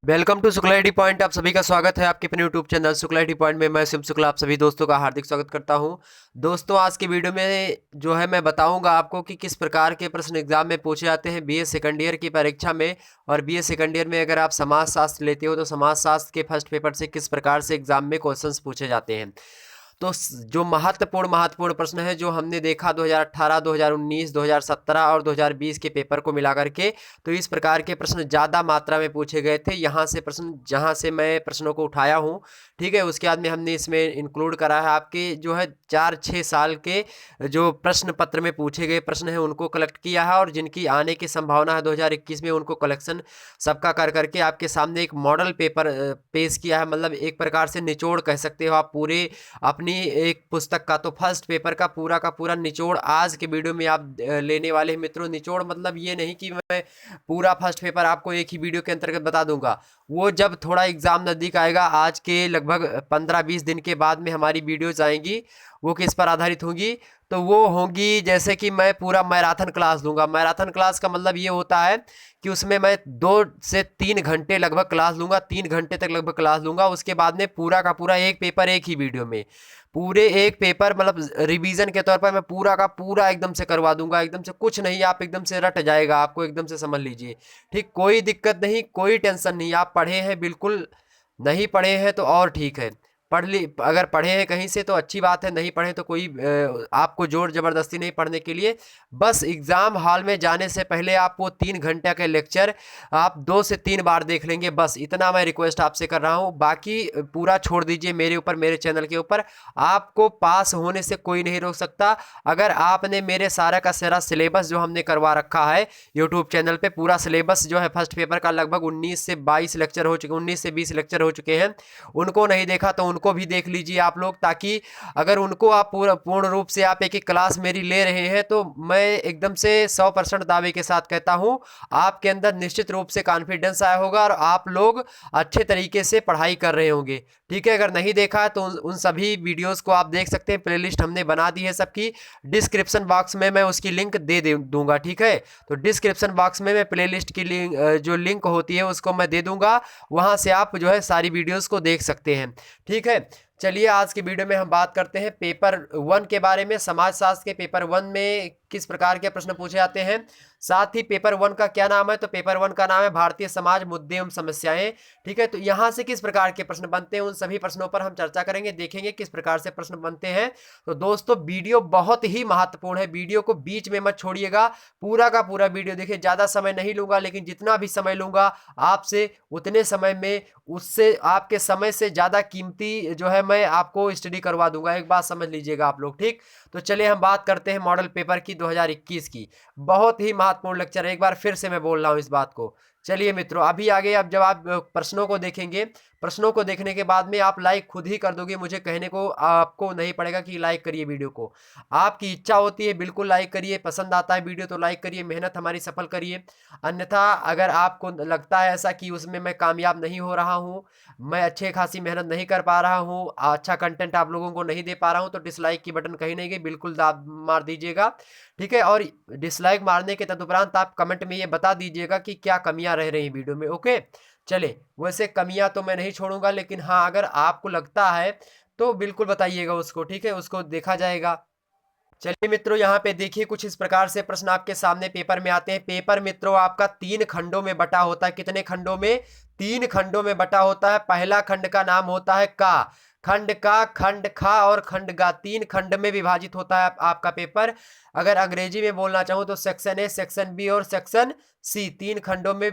Welcome to Shukla ID point. आप सभी का स्वागत है आपके अपने YouTube channel Shukla ID point में। मैं शिव शुक्ला आप सभी दोस्तों का हार्दिक स्वागत करता हूं। दोस्तों, आज के वीडियो में जो है मैं बताऊंगा आपको कि किस प्रकार के प्रश्न एग्जाम में पूछे जाते हैं बीए सेकंड ईयर की परीक्षा में। और बीए सेकंड ईयर में अगर आप समाज शास्त्र लेते हो तो समाज शास्त्र के फर्स्ट पेपर से किस प्रकार से एग्जाम में क्वेश्चन पूछे जाते हैं। तो जो महत्वपूर्ण प्रश्न है जो हमने देखा 2018, 2019, 2017 और 2020 के पेपर को मिला करके, तो इस प्रकार के प्रश्न ज़्यादा मात्रा में पूछे गए थे। यहाँ से प्रश्न जहाँ से मैं प्रश्नों को उठाया हूँ, ठीक है, उसके बाद में हमने इसमें इंक्लूड करा है आपके जो है 4-6 साल के जो प्रश्न पत्र में पूछे गए प्रश्न हैं उनको कलेक्ट किया है, और जिनकी आने की संभावना है 2021 में उनको कलेक्शन सबका कर करके आपके सामने एक मॉडल पेपर पेश किया है। मतलब एक प्रकार से निचोड़ कह सकते हो आप पूरे अपनी एक पुस्तक का। तो फर्स्ट पेपर का पूरा निचोड़ आज के वीडियो में आप लेने वाले हैं मित्रों। निचोड़ मतलब ये नहीं कि मैं पूरा फर्स्ट पेपर आपको एक ही वीडियो के अंतर्गत बता दूंगा। वो जब थोड़ा एग्जाम नजदीक आएगा, आज के लगभग 15-20 दिन के बाद में हमारी वीडियोज आएंगी, वो किस पर आधारित होंगी, तो वो होंगी जैसे कि मैं पूरा मैराथन क्लास लूँगा। मैराथन क्लास का मतलब ये होता है कि उसमें मैं 2 से 3 घंटे लगभग क्लास लूँगा, 3 घंटे तक लगभग क्लास लूँगा। उसके बाद में पूरा का पूरा एक पेपर एक ही वीडियो में, पूरे एक पेपर मतलब रिवीजन के तौर पर मैं पूरा का पूरा एकदम से करवा दूंगा। एकदम से कुछ नहीं, आप एकदम से रट जाएगा, आपको एकदम से समझ लीजिए। ठीक, कोई दिक्कत नहीं, कोई टेंशन नहीं। आप पढ़े हैं बिल्कुल, नहीं पढ़े हैं तो और ठीक है। अगर पढ़े हैं कहीं से तो अच्छी बात है, नहीं पढ़े तो कोई आपको जोर जबरदस्ती नहीं पढ़ने के लिए। बस एग्ज़ाम हॉल में जाने से पहले आप वो 3 घंटे का लेक्चर आप 2 से 3 बार देख लेंगे, बस इतना मैं रिक्वेस्ट आपसे कर रहा हूँ। बाकी पूरा छोड़ दीजिए मेरे ऊपर, मेरे चैनल के ऊपर। आपको पास होने से कोई नहीं रोक सकता। अगर आपने मेरे सारा का सारा सिलेबस जो हमने करवा रखा है यूट्यूब चैनल पे, पूरा सिलेबस जो है फर्स्ट पेपर का लगभग 19 से 22 लेक्चर हो चुके, 19 से 20 लेक्चर हो चुके हैं, उनको नहीं देखा तो उनको भी देख लीजिए आप लोग। ताकि अगर उनको आप पूर्ण रूप से आप एक क्लास मेरी ले रहे हैं तो मैं एकदम से 100% दावे के साथ कहता हूं आपके अंदर निश्चित रूप से कॉन्फिडेंस आया होगा और आप लोग अच्छे तरीके से पढ़ाई कर रहे होंगे। ठीक है, अगर नहीं देखा है तो उन सभी वीडियोस को आप देख सकते हैं। प्लेलिस्ट हमने बना दी है सबकी, डिस्क्रिप्शन बॉक्स में मैं उसकी लिंक दे दूंगा। ठीक है, तो डिस्क्रिप्शन बॉक्स में मैं प्लेलिस्ट की जो लिंक होती है उसको मैं दे दूंगा, वहां से आप जो है सारी वीडियोस को देख सकते हैं। ठीक है, चलिए आज की वीडियो में हम बात करते हैं पेपर 1 के बारे में। समाज शास्त्र के पेपर 1 में किस प्रकार के प्रश्न पूछे जाते हैं, साथ ही पेपर 1 का क्या नाम है, तो पेपर 1 का नाम है भारतीय समाज मुद्दे एवं समस्याएं। ठीक है, तो यहाँ से किस प्रकार के प्रश्न बनते हैं उन सभी प्रश्नों पर हम चर्चा करेंगे, देखेंगे किस प्रकार से प्रश्न बनते हैं। तो दोस्तों, वीडियो बहुत ही महत्वपूर्ण है, वीडियो को बीच में मत छोड़िएगा, पूरा का पूरा वीडियो देखिए। ज्यादा समय नहीं लूंगा, लेकिन जितना भी समय लूंगा आपसे उतने समय में, उससे आपके समय से ज्यादा कीमती जो है मैं आपको स्टडी करवा दूंगा। एक बात समझ लीजिएगा आप लोग। ठीक, तो चलिए हम बात करते हैं मॉडल पेपर की 2021 की। बहुत ही महत्वपूर्ण लेक्चर है, एक बार फिर से मैं बोल रहा हूं इस बात को। चलिए मित्रों, अभी आगे अब जब आप प्रश्नों को देखेंगे, प्रश्नों को देखने के बाद में आप लाइक खुद ही कर दोगे, मुझे कहने को आपको नहीं पड़ेगा कि लाइक करिए वीडियो को। आपकी इच्छा होती है बिल्कुल लाइक करिए, पसंद आता है वीडियो तो लाइक करिए, मेहनत हमारी सफल करिए। अन्यथा अगर आपको लगता है ऐसा कि उसमें मैं कामयाब नहीं हो रहा हूँ, मैं अच्छे खासी मेहनत नहीं कर पा रहा हूँ, अच्छा कंटेंट आप लोगों को नहीं दे पा रहा हूँ, तो डिसलाइक की बटन कहीं नहीं गई, बिल्कुल दाब मार दीजिएगा। ठीक है, और डिसलाइक मारने के तदुपरांत आप कमेंट में ये बता दीजिएगा कि क्या कमियां रह रही वीडियो में। ओके, चले, वैसे कमियां तो मैं नहीं छोड़ूंगा, लेकिन हाँ अगर आपको लगता है तो बिल्कुल बताइएगा उसको। ठीक है, उसको देखा जाएगा। चलिए मित्रों, यहाँ पे देखिए कुछ इस प्रकार से प्रश्न आपके सामने पेपर में आते हैं। पेपर मित्रों आपका 3 खंडों में बटा होता है। कितने खंडों में? 3 खंडों में बटा होता है। पहला खंड का नाम होता है का, खंड का, खंड खा और खंड गा, 3 खंड में विभाजित होता है आपका पेपर। अगर अंग्रेजी में बोलना चाहूँ तो सेक्शन ए, सेक्शन बी और सेक्शन सी, 3 खंडों में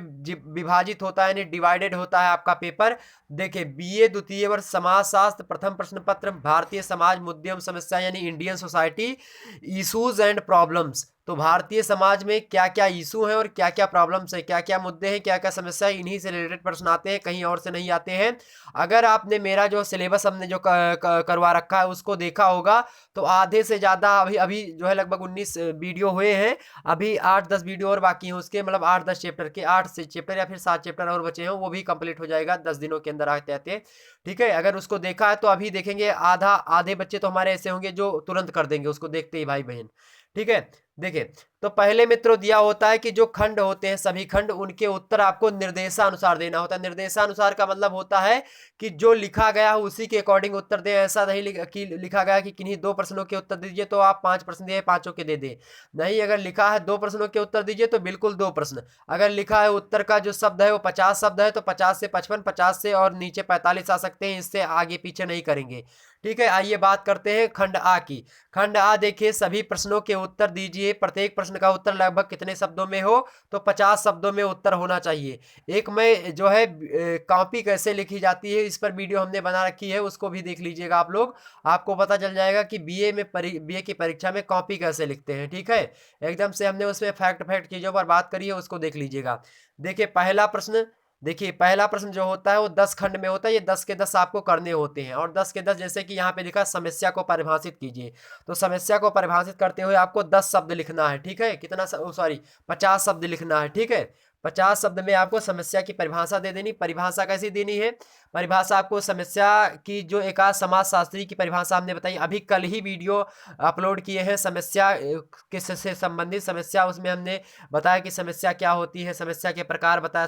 विभाजित होता है, यानी डिवाइडेड होता है आपका पेपर। देखिए, बीए द्वितीय वर्ष समाज शास्त्र, प्रथम प्रश्न पत्र भारतीय समाज मुद्दे एवं समस्या यानी Indian society issues and problems. तो भारतीय समाज में क्या क्या इशू है और क्या क्या प्रॉब्लम्स है, क्या क्या मुद्दे हैं, क्या क्या समस्या है, इन्हीं से रिलेटेड प्रश्न आते हैं, कहीं और से नहीं आते हैं। अगर आपने मेरा जो सिलेबस हमने जो करवा रखा है उसको देखा होगा तो आधे से ज़्यादा अभी अभी जो है लगभग 19 वीडियो हुए हैं। अभी 8-10 वीडियो और बाकी हैं उसके, मतलब 8-10 चैप्टर के, 8 से चैप्टर या फिर 7 चैप्टर और बचे हैं, वो भी कंप्लीट हो जाएगा 10 दिनों के अंदर आते आते। ठीक है, अगर उसको देखा है तो अभी देखेंगे आधे बच्चे तो हमारे ऐसे होंगे जो तुरंत कर देंगे उसको देखते ही भाई बहन। ठीक है, देखिए, तो पहले मित्रों दिया होता है कि जो खंड होते हैं सभी खंड, उनके उत्तर आपको निर्देशानुसार देना होता है। निर्देशानुसार का मतलब होता है कि जो लिखा गया हो उसी के अकॉर्डिंग उत्तर दे। ऐसा नहीं कि लिखा गया कि किन्हीं 2 प्रश्नों के उत्तर दीजिए तो आप 5 प्रश्न दिए, पांचों के दे दे। नहीं, अगर लिखा है 2 प्रश्नों के उत्तर दीजिए तो बिल्कुल 2 प्रश्न। अगर लिखा है उत्तर का जो शब्द है वो 50 शब्द है तो 50 से 55, 50 से और नीचे 45 आ सकते हैं, इससे आगे पीछे नहीं करेंगे। ठीक है, आइए बात करते हैं खंड आ की। खंड आ देखिए, सभी प्रश्नों के उत्तर दीजिए। प्रत्येक प्रश्न का उत्तर लगभग कितने शब्दों में हो, तो 50 शब्दों में उत्तर होना चाहिए। एक में जो है कॉपी कैसे लिखी जाती है, इस पर वीडियो हमने बना रखी है, उसको भी देख लीजिएगा आप लोग। आपको पता चल जाएगा कि बीए की परीक्षा में कॉपी कैसे लिखते हैं। ठीक है, एकदम से हमने उसमें फैक्ट चीजों पर बात करी है, उसको देख लीजिएगा। देखिए पहला प्रश्न, देखिए पहला प्रश्न जो होता है वो 10 खंड में होता है। ये 10 के 10 आपको करने होते हैं, और 10 के 10 जैसे कि यहाँ पे लिखा समस्या को परिभाषित कीजिए। तो समस्या को परिभाषित करते हुए आपको 10 शब्द लिखना है। ठीक है, कितना सॉरी 50 शब्द लिखना है। ठीक है, 50 शब्द में आपको समस्या की परिभाषा दे देनी। परिभाषा कैसी देनी है, परिभाषा आपको समस्या की जो एक समाजशास्त्री की परिभाषा हमने बताई, अभी कल ही वीडियो अपलोड किए हैं समस्या किससे संबंधित समस्या, उसमें हमने बताया कि समस्या क्या होती है, समस्या के प्रकार बताया,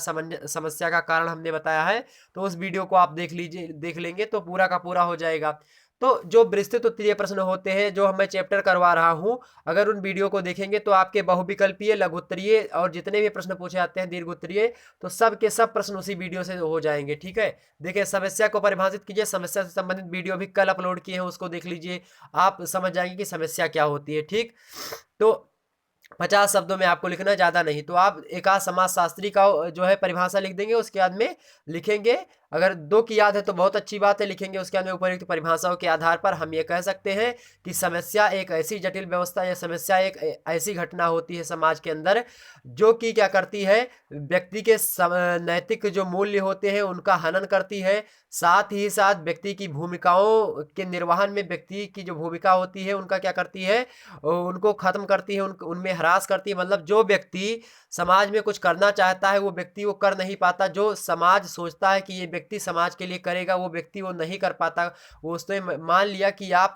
समस्या का कारण हमने बताया है। तो उस वीडियो को आप देख लीजिए, देख लेंगे तो पूरा का पूरा हो जाएगा। तो जो विस्तृत उत्तरीय प्रश्न होते हैं जो मैं चैप्टर करवा रहा हूं, अगर उन वीडियो को देखेंगे तो आपके बहुविकल्पीय, लघु उत्तरीय और जितने भी प्रश्न पूछे जाते हैं दीर्घ उत्तरीय, तो सब के सब प्रश्न उसी वीडियो से हो जाएंगे। ठीक है, देखिए समस्या को परिभाषित कीजिए, समस्या से संबंधित वीडियो भी कल अपलोड किए हैं, उसको देख लीजिए, आप समझ जाएंगे कि समस्या क्या होती है। ठीक, तो 50 शब्दों में आपको लिखना है, ज्यादा नहीं। तो आप एक आध समाजशास्त्री का जो है परिभाषा लिख देंगे, उसके बाद में लिखेंगे। अगर 2 की याद है तो बहुत अच्छी बात है, लिखेंगे उसके बाद में उपयुक्त परिभाषाओं के आधार पर हम ये कह सकते हैं कि समस्या एक ऐसी जटिल व्यवस्था या समस्या एक ऐसी घटना होती है समाज के अंदर जो कि क्या करती है, व्यक्ति के नैतिक जो मूल्य होते हैं उनका हनन करती है। साथ ही साथ व्यक्ति की भूमिकाओं के निर्वहन में व्यक्ति की जो भूमिका होती है उनका क्या करती है, उनको खत्म करती है, उनमें ह्रास करती है। मतलब जो व्यक्ति समाज में कुछ करना चाहता है वो व्यक्ति वो कर नहीं पाता, जो समाज सोचता है कि ये व्यक्ति समाज के लिए करेगा वो व्यक्ति वो नहीं कर पाता। वो उसने मान लिया कि आप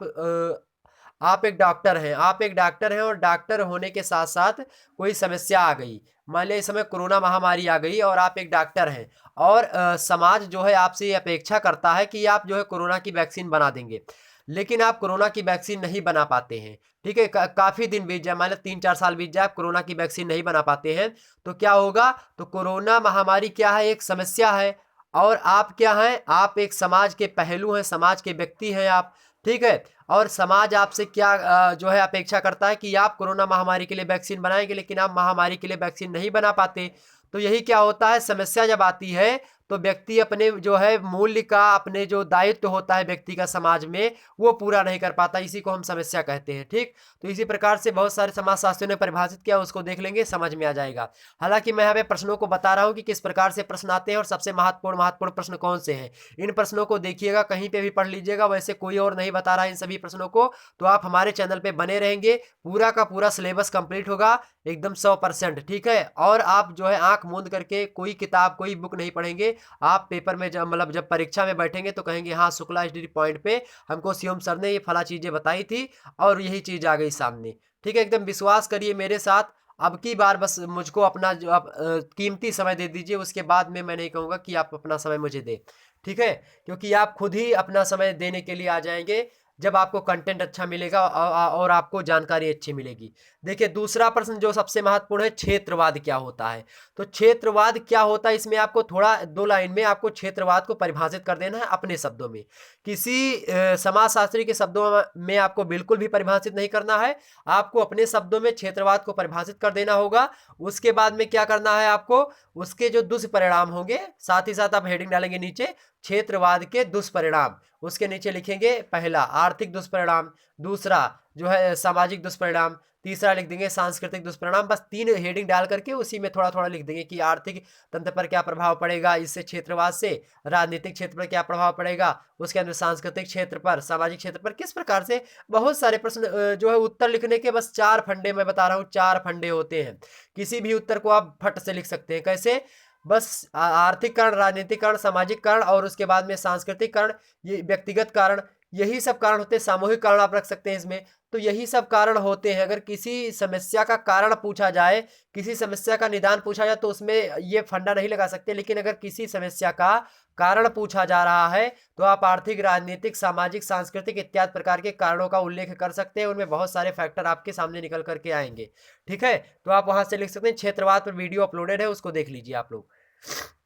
एक डॉक्टर हैं, आप एक डॉक्टर हैं और डॉक्टर होने के साथ साथ कोई समस्या आ गई, मान लिया इस समय कोरोना महामारी आ गई और आप एक डॉक्टर हैं, और समाज जो है आपसे ये अपेक्षा करता है कि आप जो है कोरोना की वैक्सीन बना देंगे, लेकिन आप कोरोना की वैक्सीन नहीं बना पाते हैं। ठीक है, काफी दिन बीत जाए, मान लो 3-4 साल बीत जाए, आप कोरोना की वैक्सीन नहीं बना पाते हैं, तो क्या होगा, तो कोरोना महामारी क्या है, एक समस्या है, और आप क्या हैं, आप एक समाज के पहलू हैं, समाज के व्यक्ति हैं आप। ठीक है, और समाज आपसे क्या जो है अपेक्षा करता है कि आप कोरोना महामारी के लिए वैक्सीन बनाएंगे, लेकिन आप महामारी के लिए वैक्सीन नहीं बना पाते। तो यही क्या होता है, समस्या जब आती है तो व्यक्ति अपने जो है मूल्य का, अपने जो दायित्व होता है व्यक्ति का समाज में, वो पूरा नहीं कर पाता, इसी को हम समस्या कहते हैं। ठीक, तो इसी प्रकार से बहुत सारे समाजशास्त्रियों ने परिभाषित किया, उसको देख लेंगे, समझ में आ जाएगा। हालांकि मैं यहाँ पे प्रश्नों को बता रहा हूँ कि किस प्रकार से प्रश्न आते हैं और सबसे महत्वपूर्ण प्रश्न कौन से हैं। इन प्रश्नों को देखिएगा, कहीं पे भी पढ़ लीजिएगा, वैसे कोई और नहीं बता रहा है इन सभी प्रश्नों को। तो आप हमारे चैनल पे बने रहेंगे, पूरा का पूरा सिलेबस कंप्लीट होगा एकदम 100%। ठीक है, और आप जो है आंख मूंद करके कोई किताब कोई बुक नहीं पढ़ेंगे, आप पेपर में जब मतलब जब परीक्षा में बैठेंगे तो कहेंगे हाँ शुक्ला एचडी पॉइंट पे हमको शिवम सर ने ये फला चीजें बताई थी और यही चीज आ गई सामने। ठीक है, एकदम विश्वास करिए मेरे साथ। अब की बार बस मुझको अपना जो आप कीमती समय दे दीजिए, उसके बाद में मैं नहीं कहूँगा कि आप अपना समय मुझे दे। ठीक है, क्योंकि आप खुद ही अपना समय देने के लिए आ जाएंगे जब आपको कंटेंट अच्छा मिलेगा और आपको जानकारी अच्छी मिलेगी। देखिए दूसरा प्रश्न जो सबसे महत्वपूर्ण है, क्षेत्रवाद क्या होता है। तो क्षेत्रवाद क्या होता है, इसमें आपको थोड़ा 2 लाइन में आपको क्षेत्रवाद को परिभाषित कर देना है अपने शब्दों में। किसी समाजशास्त्री के शब्दों में आपको बिल्कुल भी परिभाषित नहीं करना है, आपको अपने शब्दों में क्षेत्रवाद को परिभाषित कर देना होगा। उसके बाद में क्या करना है आपको, उसके जो दुष्परिणाम होंगे, साथ ही साथ आप हेडिंग डालेंगे नीचे क्षेत्रवाद के दुष्परिणाम, उसके नीचे लिखेंगे पहला आर्थिक दुष्परिणाम, दूसरा जो है सामाजिक दुष्परिणाम, तीसरा लिख देंगे सांस्कृतिक दुष्परिणाम। बस 3 हेडिंग डाल करके उसी में थोड़ा थोड़ा लिख देंगे कि आर्थिक तंत्र पर क्या प्रभाव पड़ेगा इससे क्षेत्रवाद से, राजनीतिक क्षेत्र पर क्या प्रभाव पड़ेगा, उसके अंदर सांस्कृतिक क्षेत्र पर, सामाजिक क्षेत्र पर किस प्रकार से। बहुत सारे प्रश्न जो है उत्तर लिखने के बस 4 फंडे मैं बता रहा हूँ, 4 फंडे होते हैं, किसी भी उत्तर को आप फट से लिख सकते हैं। कैसे, बस आर्थिक कारण, राजनीतिक कारण, सामाजिक कारण और उसके बाद में सांस्कृतिक कारण, ये व्यक्तिगत कारण, यही सब कारण होते हैं, सामूहिक कारण आप रख सकते हैं इसमें। तो यही सब कारण होते हैं। अगर किसी समस्या का कारण पूछा जाए, किसी समस्या का निदान पूछा जाए, तो उसमें ये फंडा नहीं लगा सकते। लेकिन अगर किसी समस्या का कारण पूछा जा रहा है तो आप आर्थिक, राजनीतिक, सामाजिक, सांस्कृतिक इत्यादि प्रकार के कारणों का उल्लेख कर सकते हैं। उनमें बहुत सारे फैक्टर आपके सामने निकल करके आएंगे। ठीक है, तो आप वहां से लिख सकते हैं। क्षेत्रवाद पर वीडियो अपलोडेड है, उसको देख लीजिए आप लोग।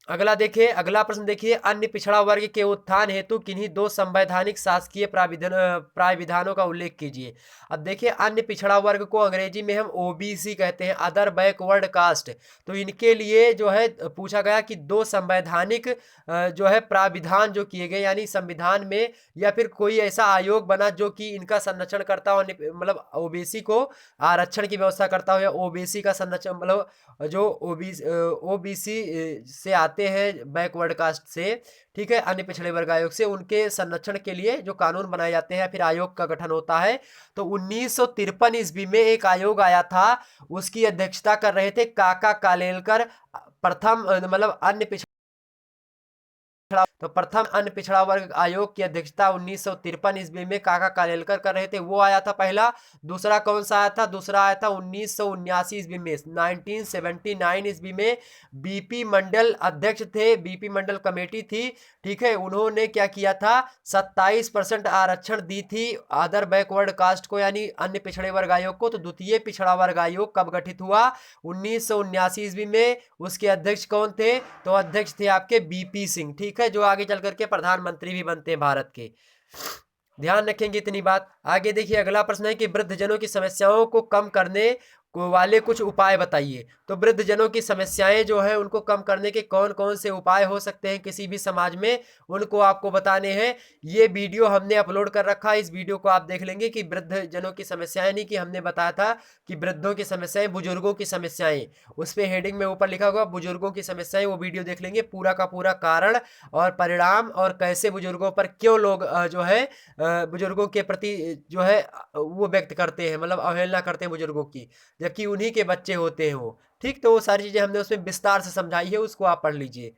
अगला देखिए, अगला प्रश्न देखिए, अन्य पिछड़ा वर्ग के उत्थान हेतु किन्हीं दो संवैधानिक शासकीय प्राविधानों का उल्लेख कीजिए। अब देखिए, अन्य पिछड़ा वर्ग को अंग्रेजी में हम ओबीसी कहते हैं, अदर बैकवर्ड कास्ट। तो इनके लिए जो है पूछा गया कि दो संवैधानिक जो है प्राविधान जो किए गए, यानी संविधान में या फिर कोई ऐसा आयोग बना जो कि इनका संरक्षण करता हो, मतलब ओबीसी को आरक्षण की व्यवस्था करता हो, या ओबीसी का संरक्षण, मतलब जो ओबीसी से आते हैं बैकवर्ड कास्ट से, ठीक है, अन्य पिछड़े वर्ग आयोग से, उनके संरक्षण के लिए जो कानून बनाए जाते हैं, फिर आयोग का गठन होता है। तो 1953 ईस्वी में एक आयोग आया था, उसकी अध्यक्षता कर रहे थे काका कालेलकर। प्रथम मतलब अन्य पिछड़ा तो प्रथम अन्य पिछड़ा वर्ग आयोग की अध्यक्षता 1953 ईस्वी में काका कालेलकर कर रहे थे, वो आया था पहला। दूसरा कौन सा आया था? दूसरा आया था 1979 ईस्वी में, 1979 ईस्वी में बीपी मंडल अध्यक्ष थे, बीपी मंडल कमेटी थी, ठीक है। उन्होंने क्या किया था, 27% आरक्षण दी थी अदर बैकवर्ड कास्ट को, यानी अन्य पिछड़े वर्ग आयोग को। तो द्वितीय पिछड़ा वर्ग आयोग कब गठित हुआ? 1979 ईस्वी में। उसके अध्यक्ष कौन थे? तो अध्यक्ष थे आपके बीपी सिंह, ठीक है, जो आगे चल करके प्रधानमंत्री भी बनते हैं भारत के। ध्यान रखेंगे इतनी बात। आगे देखिए, अगला प्रश्न है कि वृद्धजनों की समस्याओं को कम करने वाले कुछ उपाय बताइए। तो वृद्धजनों की समस्याएं जो है उनको कम करने के कौन कौन से उपाय हो सकते हैं किसी भी समाज में, उनको आपको बताने हैं। ये वीडियो हमने अपलोड कर रखा है, इस वीडियो को आप देख लेंगे कि वृद्धजनों की समस्याएं, नहीं कि हमने बताया था कि वृद्धों की समस्याएं, बुजुर्गों की समस्याएं, उस पर हेडिंग में ऊपर लिखा हुआ बुजुर्गों की समस्याएं, वो वीडियो देख लेंगे। पूरा का पूरा कारण और परिणाम और कैसे बुजुर्गों पर क्यों लोग जो है बुजुर्गों के प्रति जो है वो व्यक्त करते हैं, मतलब अवहेलना करते हैं बुजुर्गों की, जबकि उन्हीं के बच्चे होते हैं वो। ठीक, तो वो सारी चीजें हमने उसमें विस्तार से समझाई है, उसको आप पढ़ लीजिए।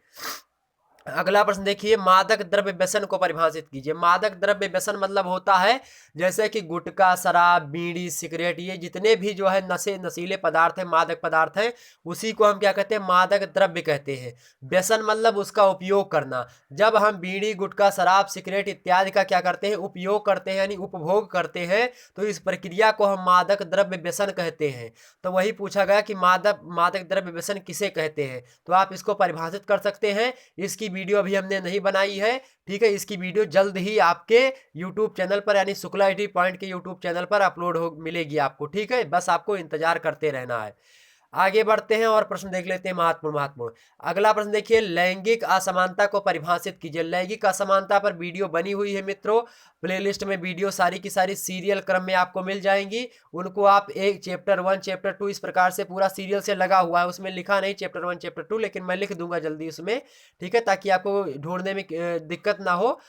अगला प्रश्न देखिए, मादक द्रव्य व्यसन को परिभाषित कीजिए। मादक द्रव्य व्यसन मतलब होता है जैसे कि गुटखा, शराब, बीड़ी, सिगरेट, ये जितने भी जो है नशीले पदार्थ हैं, मादक पदार्थ हैं, उसी को हम क्या कहते हैं? मादक द्रव्य कहते हैं। व्यसन मतलब उसका उपयोग करना। जब हम बीड़ी, गुटखा, शराब, सिगरेट इत्यादि का क्या करते हैं? उपयोग करते हैं, यानी उपभोग करते हैं, तो इस प्रक्रिया को हम मादक द्रव्य व्यसन कहते हैं। तो वही पूछा गया कि मादक द्रव्य व्यसन किसे कहते हैं, तो आप इसको परिभाषित कर सकते हैं। इसकी वीडियो अभी हमने नहीं बनाई है, ठीक है, इसकी वीडियो जल्द ही आपके यूट्यूब चैनल पर, यानी शुक्ला आईटी पॉइंट के यूट्यूब चैनल पर अपलोड हो मिलेगी आपको, ठीक है, बस आपको इंतजार करते रहना है। आगे बढ़ते हैं और प्रश्न देख लेते हैं महत्वपूर्ण। अगला प्रश्न देखिए, लैंगिक असमानता को परिभाषित कीजिए। लैंगिक असमानता पर वीडियो बनी हुई है मित्रों, प्लेलिस्ट में वीडियो सारी की सारी सीरियल क्रम में आपको मिल जाएंगी। उनको आप एक चैप्टर 1, चैप्टर 2 इस प्रकार से पूरा सीरियल से लगा हुआ है, उसमें लिखा नहीं चैप्टर 1, चैप्टर 2, लेकिन मैं लिख दूंगा जल्दी उसमें, ठीक है, ताकि आपको ढूंढने में दिक्कत ना हो।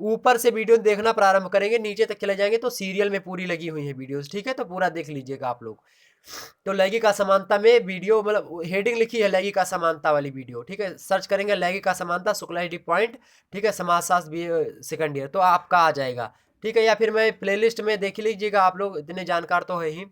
ऊपर से वीडियो देखना प्रारंभ करेंगे, नीचे तक चले जाएंगे तो सीरियल में पूरी लगी हुई है वीडियोस, ठीक है, तो पूरा देख लीजिएगा आप लोग। तो लैंगिक असमानता में वीडियो, मतलब हेडिंग लिखी है लैंगिक असमानता वाली वीडियो, ठीक है, सर्च करेंगे लैंगिक असमानता शुक्ला आईटी पॉइंट, ठीक है, समाजशास्त्र सेकंड ईयर, तो आपका आ जाएगा, ठीक है, या फिर मैं प्लेलिस्ट में देख लीजिएगा, आप लोग इतने जानकार तो है ही।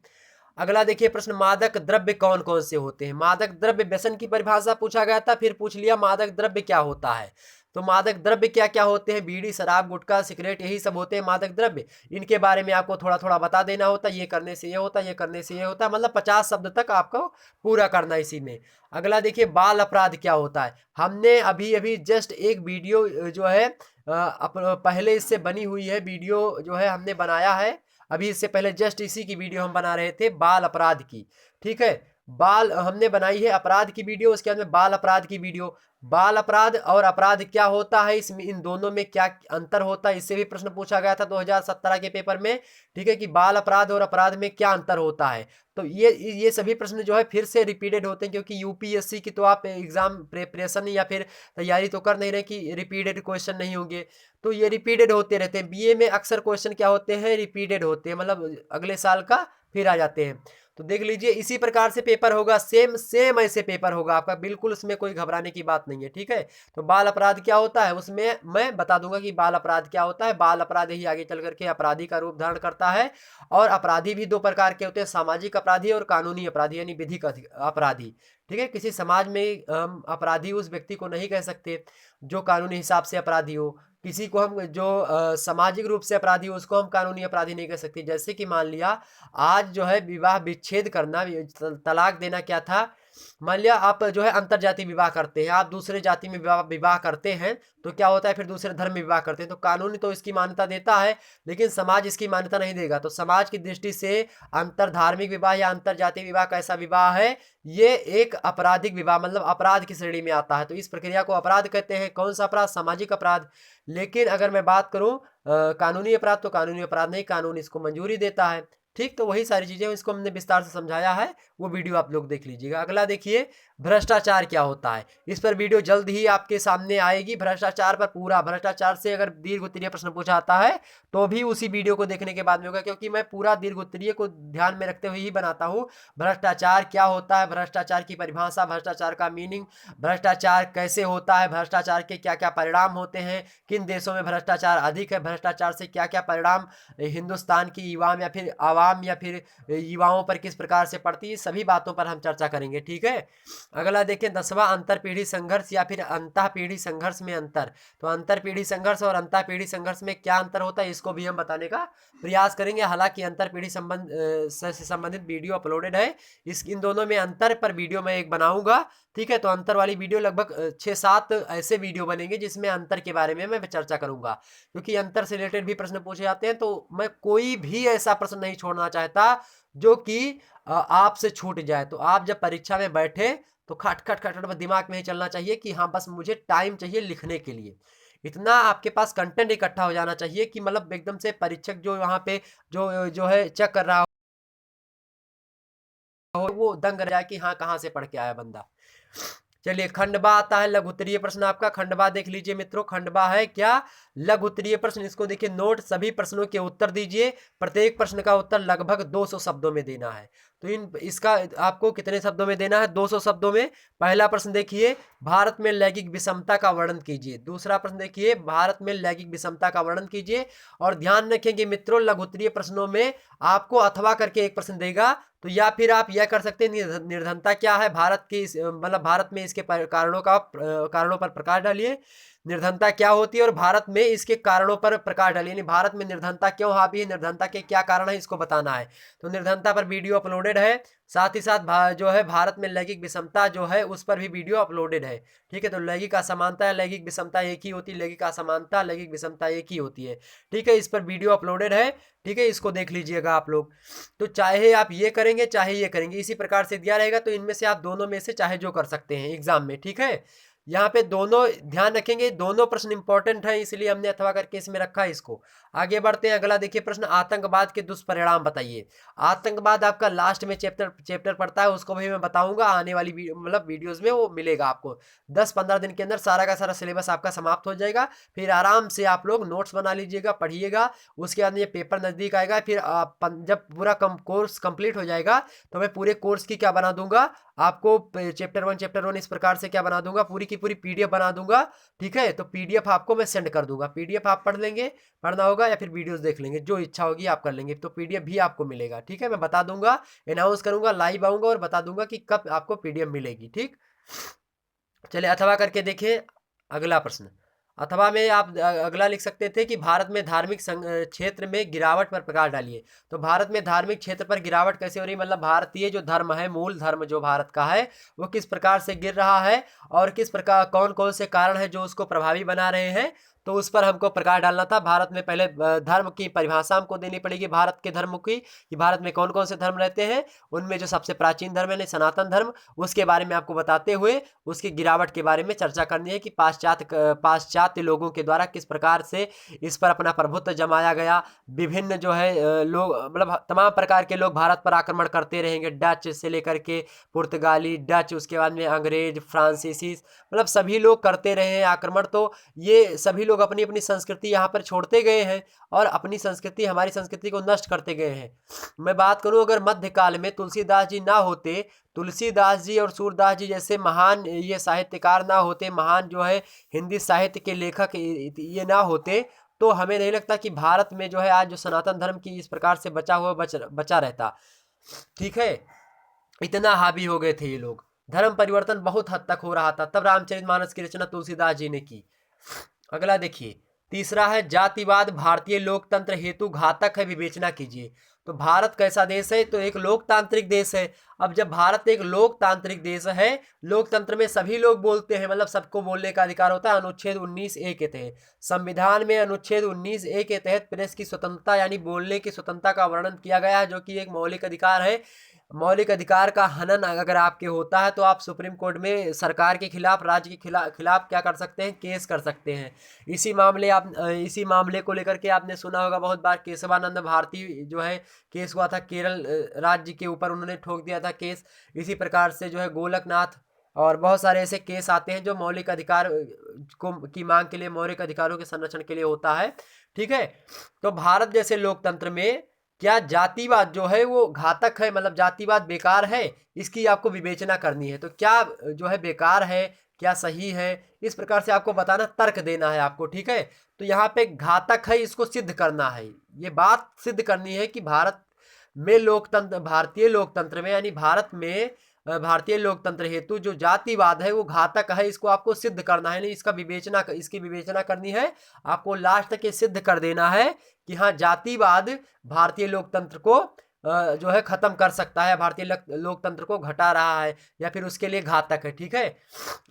अगला देखिए प्रश्न, मादक द्रव्य कौन कौन से होते हैं? मादक द्रव्य व्यसन की परिभाषा पूछा गया था, फिर पूछ लिया मादक द्रव्य क्या होता है। तो मादक द्रव्य क्या क्या होते हैं? बीड़ी, शराब, गुटखा, सिगरेट, यही सब होते हैं मादक द्रव्य। इनके बारे में आपको थोड़ा थोड़ा बता देना होता, ये करने से ये होता, ये करने से ये होता, मतलब 50 शब्द तक आपको पूरा करना इसी में। अगला देखिए, बाल अपराध क्या होता है? हमने अभी अभी जस्ट एक वीडियो जो है पहले इससे बनी हुई है वीडियो, जो है हमने बनाया है अभी, इससे पहले जस्ट इसी की वीडियो हम बना रहे थे, बाल अपराध की, ठीक है, बाल हमने बनाई है अपराध की वीडियो, उसके बाद में बाल अपराध की वीडियो। बाल अपराध और अपराध क्या होता है, इसमें इन दोनों में क्या अंतर होता है, इससे भी प्रश्न पूछा गया था 2017 के पेपर में, ठीक है, कि बाल अपराध और अपराध में क्या अंतर होता है। तो ये सभी प्रश्न जो है फिर से रिपीटेड होते हैं, क्योंकि यूपीएससी की तो आप एग्जाम प्रिपरेशन या फिर तैयारी तो कर नहीं रहे कि रिपीटेड क्वेश्चन नहीं होंगे, तो ये रिपीटेड होते रहते हैं। बीए में अक्सर क्वेश्चन क्या होते हैं? रिपीटेड होते हैं, मतलब अगले साल का फिर आ जाते हैं। तो देख लीजिए इसी प्रकार से पेपर होगा, सेम सेम ऐसे पेपर होगा आपका, बिल्कुल उसमें कोई घबराने की बात नहीं है, ठीक है। तो बाल अपराध क्या होता है उसमें मैं बता दूंगा कि बाल अपराध क्या होता है। बाल अपराध ही आगे चल करके अपराधी का रूप धारण करता है। और अपराधी भी दो प्रकार के होते हैं, सामाजिक अपराधी और कानूनी अपराधी यानी विधिक अपराधी, ठीक है। किसी समाज में हम अपराधी उस व्यक्ति को नहीं कह सकते जो कानूनी हिसाब से अपराधी हो, किसी को हम जो सामाजिक रूप से अपराधी हो उसको हम कानूनी अपराधी नहीं कह सकते। जैसे कि मान लिया आज जो है विवाह विच्छेद करना, तलाक देना क्या था, मान लिया आप जो है अंतर जाति विवाह करते हैं, आप दूसरे जाति में विवाह करते हैं, तो क्या होता है फिर दूसरे धर्म में विवाह करते हैं, तो कानून तो इसकी मान्यता देता है लेकिन समाज इसकी मान्यता नहीं देगा। तो समाज की दृष्टि से अंतर धार्मिक विवाह या अंतर जातीय विवाह कैसा विवाह है, ये एक आपराधिक विवाह मतलब अपराध की श्रेणी में आता है। तो इस प्रक्रिया को अपराध कहते हैं। कौन सा अपराध? सामाजिक अपराध। लेकिन अगर मैं बात करूं कानूनी अपराध, तो कानूनी अपराध नहीं, कानून इसको मंजूरी देता है, ठीक। तो वही सारी चीजें इसको हमने विस्तार से समझाया है, वो वीडियो आप लोग देख लीजिएगा। अगला देखिए भ्रष्टाचार क्या होता है, इस पर वीडियो जल्द ही आपके सामने आएगी। भ्रष्टाचार पर पूरा, भ्रष्टाचार से अगर दीर्घ उत्तरीय प्रश्न पूछा आता है तो भी उसी वीडियो को देखने के बाद में होगा, क्योंकि मैं पूरा दीर्घ उत्तरीय को ध्यान में रखते हुए ही बनाता हूँ। भ्रष्टाचार क्या होता है, भ्रष्टाचार की परिभाषा, भ्रष्टाचार का मीनिंग, भ्रष्टाचार कैसे होता है, भ्रष्टाचार के क्या क्या परिणाम होते हैं, किन देशों में भ्रष्टाचार अधिक है, भ्रष्टाचार से क्या क्या परिणाम हिंदुस्तान की युवाओं या फिर आवाम या फिर युवाओं पर किस प्रकार से पड़ती है, सभी बातों पर हम चर्चा करेंगे, ठीक है। अगला देखें 10वां अंतर पीढ़ी संघर्ष या फिर अंतः पीढ़ी संघर्ष में अंतर। तो अंतर पीढ़ी संघर्ष और अंतः पीढ़ी संघर्ष में क्या अंतर होता है इसको भी हम बताने का प्रयास करेंगे। हालांकि अंतर पीढ़ी से संबंधित वीडियो अपलोडेड है, इन दोनों में अंतर पर वीडियो मैं एक बनाऊंगा, ठीक है। तो अंतर वाली वीडियो लगभग 6-7 ऐसे वीडियो बनेंगे जिसमें अंतर के बारे में मैं चर्चा करूंगा, क्योंकि अंतर से रिलेटेड भी प्रश्न पूछे जाते हैं। तो मैं कोई भी ऐसा प्रश्न नहीं छोड़ना चाहता जो कि आपसे छूट जाए। तो आप जब परीक्षा में बैठे तो खट खट खट खट दिमाग में ही चलना चाहिए कि हाँ बस मुझे टाइम चाहिए लिखने के लिए, इतना आपके पास कंटेंट इकट्ठा हो जाना चाहिए कि मतलब एकदम से परीक्षक जो वहाँ पे जो है चेक कर रहा हो वो दंग रह जाए कि हाँ कहाँ से पढ़ के आया बंदा। चलिए खंडबा आता है, लघु उत्तरीय प्रश्न आपका। खंडबा देख लीजिए मित्रों, खंडबा है क्या? लघु उत्तरीय प्रश्न। इसको देखिए नोट, सभी प्रश्नों के उत्तर दीजिए, प्रत्येक प्रश्न का उत्तर लगभग 200 शब्दों में देना है। तो इसका आपको कितने शब्दों में देना है? 200 शब्दों में। पहला प्रश्न देखिए, भारत में लैंगिक विषमता का वर्णन कीजिए। दूसरा प्रश्न देखिए, भारत में लैंगिक विषमता का वर्णन कीजिए। और ध्यान रखेंगे मित्रों, लघु उत्तरीय प्रश्नों में आपको अथवा करके एक प्रश्न देगा, तो या फिर आप यह कर सकते हैं निर्धनता क्या है भारत की, मतलब भारत में इसके कारणों पर प्रकाश डालिए। निर्धनता क्या होती है और भारत में इसके कारणों पर प्रकाश डालिए, यानी भारत में निर्धनता क्यों हावी है, निर्धनता के क्या कारण है, इसको बताना है। तो निर्धनता पर वीडियो अपलोडेड है, साथ ही साथ जो है भारत में लैंगिक विषमता जो है उस पर भी वीडियो अपलोडेड है, ठीक है। तो लैंगिक असमानता या लैंगिक विषमता एक ही होती है, लैंगिक असमानता लैंगिक विषमता एक ही होती है, ठीक है। इस पर वीडियो अपलोडेड है, ठीक है, इसको देख लीजिएगा आप लोग। तो चाहे आप ये करेंगे चाहे ये करेंगे, इसी प्रकार से दिया रहेगा, तो इनमें से आप दोनों में से चाहे जो कर सकते हैं एग्जाम में, ठीक है। यहाँ पे दोनों ध्यान रखेंगे, दोनों प्रश्न इंपॉर्टेंट है, इसलिए हमने अथवा करके इसमें रखा है इसको। आगे बढ़ते हैं, अगला देखिए प्रश्न, आतंकवाद के दुष्परिणाम बताइए। आतंकवाद आपका लास्ट में चैप्टर पड़ता है, उसको भी मैं बताऊंगा आने वाली मतलब वीडियोस में वो मिलेगा आपको। 10-15 दिन के अंदर सारा का सारा सिलेबस आपका समाप्त हो जाएगा, फिर आराम से आप लोग नोट्स बना लीजिएगा, पढ़िएगा। उसके बाद ये पेपर नजदीक आएगा, फिर जब पूरा कोर्स कंप्लीट हो जाएगा तो मैं पूरे कोर्स की क्या बना दूंगा आपको, चैप्टर 1 इस प्रकार से क्या बना दूंगा, पूरी की पूरी पीडीएफ बना दूंगा, ठीक है। तो पीडीएफ आपको मैं सेंड कर दूंगा, पीडीएफ आप पढ़ लेंगे, पढ़ना होगा या फिर वीडियोस देख लेंगे, जो इच्छा होगी आप कर लेंगे। तो पीडीएफ भी आपको मिलेगा, ठीक है। मैं बता दूंगा, अनाउंस करूंगा, लाइव आऊंगा और बता दूंगा कि कब आपको पीडीएफ मिलेगी, ठीक। चलिए अथवा करके देखें अगला प्रश्न। अथवा में आप अगला लिख सकते थे कि भारत में धार्मिक क्षेत्र में गिरावट पर प्रकाश डालिए। तो भारत में धार्मिक क्षेत्र पर गिरावट कैसे हो रही, मतलब भारतीय जो धर्म है, मूल धर्म जो भारत का है, वो किस प्रकार से गिर रहा है और किस प्रकार कौन कौन से कारण है जो उसको प्रभावी बना रहे हैं, तो उस पर हमको प्रकाश डालना था। भारत में पहले धर्म की परिभाषा हमको देनी पड़ेगी, भारत के धर्म की, कि भारत में कौन कौन से धर्म रहते हैं, उनमें जो सबसे प्राचीन धर्म है सनातन धर्म, उसके बारे में आपको बताते हुए उसकी गिरावट के बारे में चर्चा करनी है कि पाश्चात्य लोगों के द्वारा किस प्रकार से इस पर अपना प्रभुत्व जमाया गया। विभिन्न जो है लोग, मतलब तमाम प्रकार के लोग भारत पर आक्रमण करते रहेंगे, डच से लेकर के पुर्तगाली, डच, उसके बाद में अंग्रेज, फ्रांसीसी, मतलब सभी लोग करते रहे हैं आक्रमण। तो ये सभी लोग अपनी अपनी संस्कृति यहाँ पर छोड़ते गए हैं और अपनी संस्कृति, हमारी संस्कृति को नष्ट करते गए हैं। मैं बात करूँ अगर मध्यकाल में तुलसीदास जी ना होते, तुलसीदास जी और सूरदास जी जैसे महान ये साहित्यकार ना होते, महान जो है हिंदी साहित्य के लेखक ये ना होते, तो हमें नहीं लगता कि भारत में जो है आज जो सनातन धर्म की इस प्रकार से बचा रहता। ठीक है, इतना हावी हो गए थे ये लोग, धर्म परिवर्तन बहुत हद तक हो रहा था, तब रामचरितमानस की रचना तुलसीदास जी ने की। अगला देखिए, तीसरा है जातिवाद भारतीय लोकतंत्र हेतु घातक है, विवेचना कीजिए। तो भारत कैसा देश है? तो एक लोकतांत्रिक देश है। अब जब भारत एक लोकतांत्रिक देश है, लोकतंत्र में सभी लोग बोलते हैं, मतलब सबको बोलने का अधिकार होता है। अनुच्छेद 19A के तहत संविधान में अनुच्छेद 19A के तहत प्रेस की स्वतंत्रता यानी बोलने की स्वतंत्रता का वर्णन किया गया है, जो कि एक मौलिक अधिकार है। मौलिक अधिकार का हनन अगर आपके होता है तो आप सुप्रीम कोर्ट में सरकार के खिलाफ, राज्य के खिलाफ क्या कर सकते हैं? केस कर सकते हैं। इसी मामले को लेकर के आपने सुना होगा बहुत बार, केशवानंद भारती जो है केस हुआ था केरल राज्य के ऊपर, उन्होंने ठोक दिया था केस। इसी प्रकार से जो है गोलकनाथ और बहुत सारे ऐसे केस आते हैं जो मौलिक अधिकार की मांग के लिए, मौलिक अधिकारों के संरक्षण के लिए होता है। ठीक है, तो भारत जैसे लोकतंत्र में क्या जातिवाद जो है वो घातक है, मतलब जातिवाद बेकार है, इसकी आपको विवेचना करनी है। तो क्या जो है बेकार है, क्या सही है, इस प्रकार से आपको बताना, तर्क देना है आपको। ठीक है, तो यहाँ पे घातक है, इसको सिद्ध करना है, ये बात सिद्ध करनी है कि भारत में लोकतंत्र, भारतीय लोकतंत्र में यानी भारत में भारतीय लोकतंत्र हेतु जो जातिवाद है वो घातक है, इसको आपको सिद्ध करना है। नहीं, इसकी विवेचना करनी है, आपको लास्ट तक ये सिद्ध कर देना है कि हाँ जातिवाद भारतीय लोकतंत्र को जो है खत्म कर सकता है, भारतीय लोकतंत्र को घटा रहा है या फिर उसके लिए घातक है। ठीक है,